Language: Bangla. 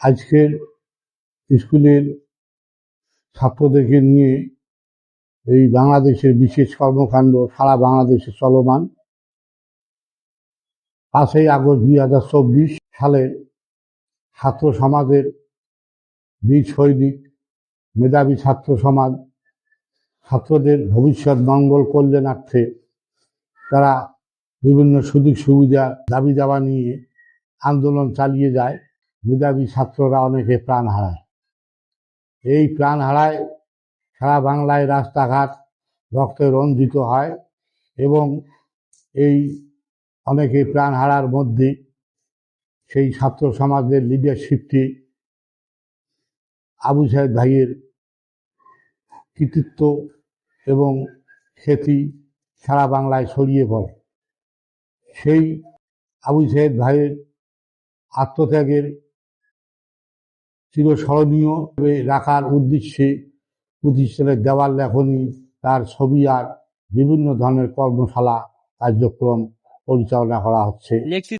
আজকের স্কুলের ছাত্রদেরকে নিয়ে এই বাংলাদেশের বিশেষ কর্মকাণ্ড সারা বাংলাদেশে চলমান। 5ই আগস্ট 2024 সালের ছাত্র সমাজের বীর সৈনিক মেধাবী ছাত্র সমাজ ছাত্রদের ভবিষ্যৎ মঙ্গল কল্যাণার্থে তারা বিভিন্ন সুযোগ সুবিধা দাবি দাওয়া নিয়ে আন্দোলন চালিয়ে যায়। মেধাবী ছাত্ররা অনেকে প্রাণ হারায়। এই প্রাণ হারায় সারা বাংলায় রাস্তাঘাট রক্তে রঞ্জিত হয় এবং এই অনেকে প্রাণ হারার মধ্যে সেই ছাত্র সমাজের লিডারশিপটি আবু সাইদ ভাইয়ের কৃতিত্ব এবং খ্যাতি সারা বাংলায় ছড়িয়ে পড়ে। সেই আবু সাইদ ভাইয়ের আত্মত্যাগের চিরস্মরণীয় রাখার উদ্দেশ্যে প্রতিষ্ঠানের দেওয়াল লেখনী, তার ছবি আর বিভিন্ন ধরনের কর্মশালা কার্যক্রম পরিচালনা করা হচ্ছে।